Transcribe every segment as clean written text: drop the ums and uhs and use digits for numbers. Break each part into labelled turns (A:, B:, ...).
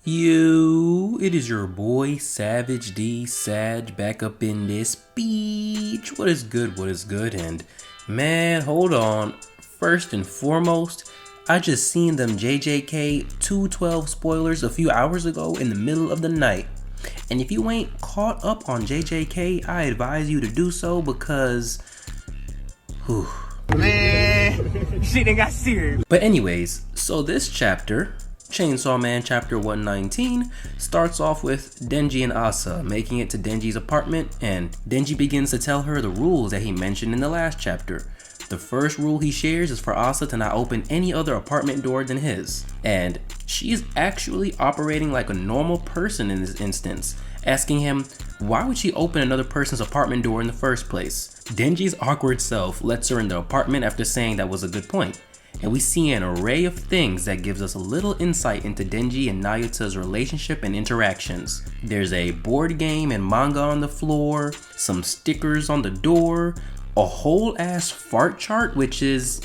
A: It is your boy Savage D Sag back up in this beach. What is good? And man, hold on. First and foremost, I just seen them JJK 212 spoilers a few hours ago in the middle of the night. And if you ain't caught up on JJK, I advise you to do so because
B: Man, shit ain't got serious.
A: But anyways, so this chapter, Chainsaw Man chapter 119, starts off with Denji and Asa making it to Denji's apartment, and Denji begins to tell her the rules that he mentioned in the last chapter. The first rule he shares is for Asa to not open any other apartment door than his, and she is actually operating like a normal person in this instance, asking him why would she open another person's apartment door in the first place. Denji's awkward self lets her in the apartment after saying that was a good point, and we see an array of things that gives us a little insight into Denji and Nayuta's relationship and interactions. There's a board game and manga on the floor, some stickers on the door, a whole ass fart chart, which is,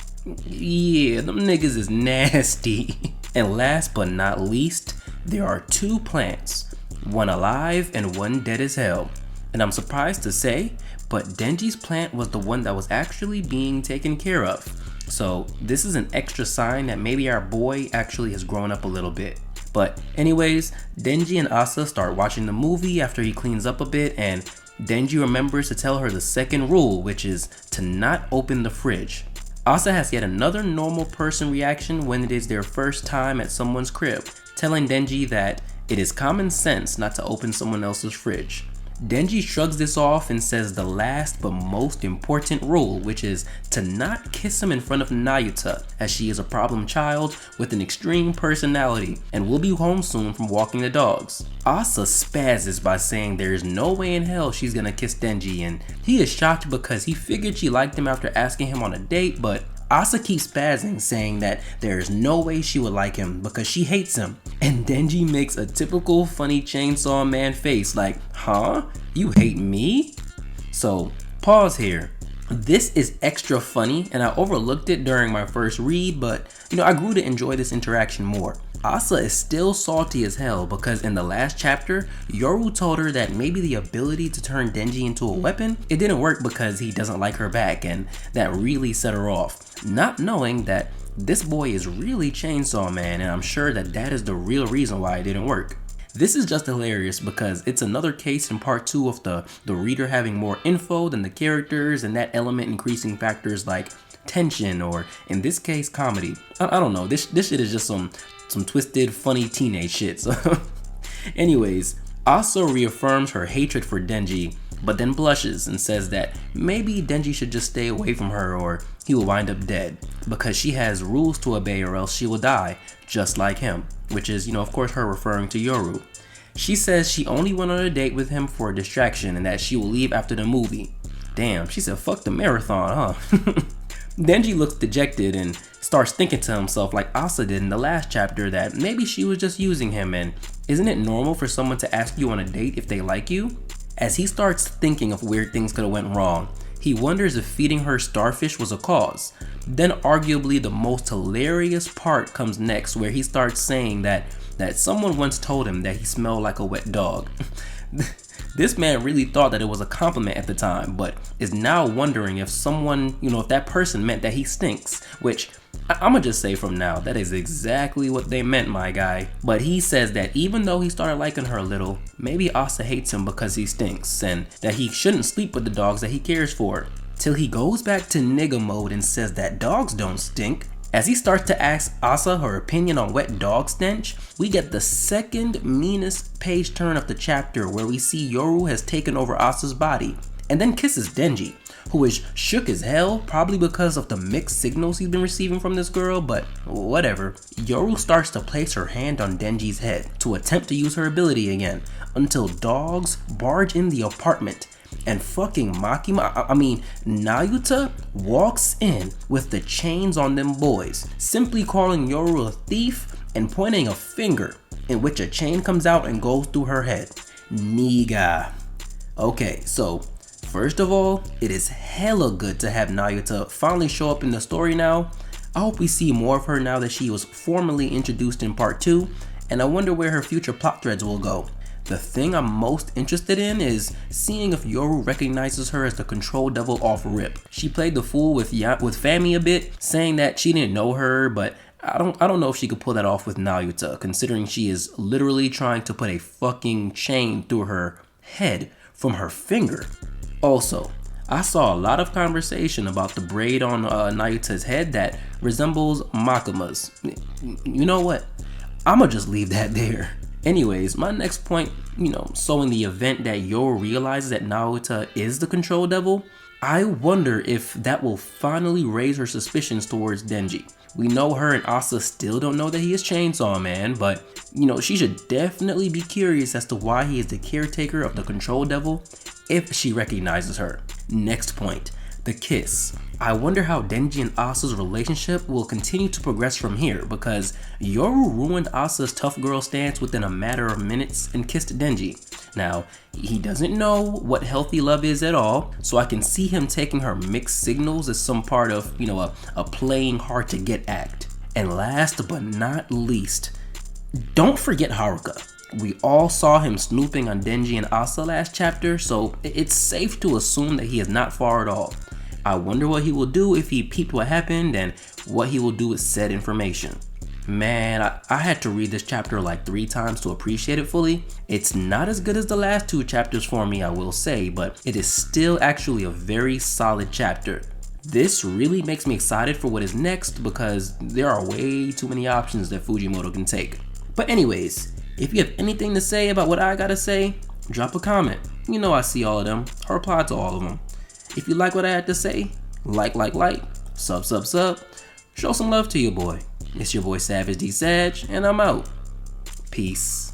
A: yeah, them niggas is nasty. And last but not least, there are two plants, one alive and one dead as hell. And I'm surprised to say, but Denji's plant was the one that was actually being taken care of. So this is an extra sign that maybe our boy actually has grown up a little bit. But anyways, Denji and Asa start watching the movie after he cleans up a bit, and Denji remembers to tell her the second rule, which is to not open the fridge. Asa has yet another normal person reaction when it is their first time at someone's crib, telling Denji that it is common sense not to open someone else's fridge. Denji shrugs this off and says the last but most important rule, which is to not kiss him in front of Nayuta, as she is a problem child with an extreme personality and will be home soon from walking the dogs. Asa spazzes by saying there is no way in hell she's gonna kiss Denji, and he is shocked because he figured she liked him after asking him on a date, but Asa keeps spazzing, saying that there is no way she would like him because she hates him. And Denji makes a typical funny Chainsaw Man face like, huh? You hate me? So, pause here. This is extra funny and I overlooked it during my first read, but I grew to enjoy this interaction more. Asa is still salty as hell because in the last chapter, Yoru told her that maybe the ability to turn Denji into a weapon, it didn't work because he doesn't like her back, and that really set her off. Not knowing that this boy is really Chainsaw Man, and I'm sure that is the real reason why it didn't work. This is just hilarious because it's another case in part 2 of the reader having more info than the characters, and that element increasing factors like tension, or in this case comedy. I don't know, this shit is just some twisted funny teenage shit. So anyways, Asa reaffirms her hatred for Denji, but then blushes and says that maybe Denji should just stay away from her or he will wind up dead, because she has rules to obey or else she will die, just like him, which is, of course, her referring to Yoru. She says she only went on a date with him for a distraction and that she will leave after the movie. Damn, she said fuck the marathon, huh? Denji looks dejected and starts thinking to himself like Asa did in the last chapter that maybe she was just using him, and isn't it normal for someone to ask you on a date if they like you? As he starts thinking of weird things could have went wrong, he wonders if feeding her starfish was a cause. Then arguably the most hilarious part comes next, where he starts saying that someone once told him that he smelled like a wet dog. This man really thought that it was a compliment at the time, but is now wondering if someone, if that person meant that he stinks, which I'ma just say from now, that is exactly what they meant, my guy. But he says that even though he started liking her a little, maybe Asa hates him because he stinks, and that he shouldn't sleep with the dogs that he cares for. Till he goes back to nigga mode and says that dogs don't stink. As he starts to ask Asa her opinion on wet dog stench, we get the second meanest page turn of the chapter, where we see Yoru has taken over Asa's body and then kisses Denji, who is shook as hell, probably because of the mixed signals he's been receiving from this girl, but whatever. Yoru starts to place her hand on Denji's head to attempt to use her ability again, until dogs barge in the apartment and fucking Nayuta walks in with the chains on them boys, simply calling Yoru a thief and pointing a finger, in which a chain comes out and goes through her head. Nigga. Okay, so first of all, it is hella good to have Nayuta finally show up in the story now. I hope we see more of her now that she was formally introduced in part 2, and I wonder where her future plot threads will go. The thing I'm most interested in is seeing if Yoru recognizes her as the control devil off rip. She played the fool with Fami a bit, saying that she didn't know her, but I don't know if she could pull that off with Nayuta, considering she is literally trying to put a fucking chain through her head from her finger. Also, I saw a lot of conversation about the braid on Nayuta's head that resembles Makuma's. You know what? I'ma just leave that there. Anyways, my next point, so in the event that Yoru realizes that Nayuta is the control devil, I wonder if that will finally raise her suspicions towards Denji. We know her and Asa still don't know that he is Chainsaw Man, but she should definitely be curious as to why he is the caretaker of the control devil if she recognizes her. Next point, the kiss. I wonder how Denji and Asa's relationship will continue to progress from here, because Yoru ruined Asa's tough girl stance within a matter of minutes and kissed Denji. Now, he doesn't know what healthy love is at all, so I can see him taking her mixed signals as some part of, a playing hard to get act. And last but not least, don't forget Haruka. We all saw him snooping on Denji and Asa last chapter, so it's safe to assume that he is not far at all. I wonder what he will do if he peeped what happened and what he will do with said information. Man, I had to read this chapter like 3 times to appreciate it fully. It's not as good as the last 2 chapters for me, I will say, but it is still actually a very solid chapter. This really makes me excited for what is next because there are way too many options that Fujimoto can take. But anyways, if you have anything to say about what I gotta say, drop a comment. I see all of them. I reply to all of them. If you like what I had to say, like, sub. Show some love to your boy. It's your boy Savage D Sag, and I'm out. Peace.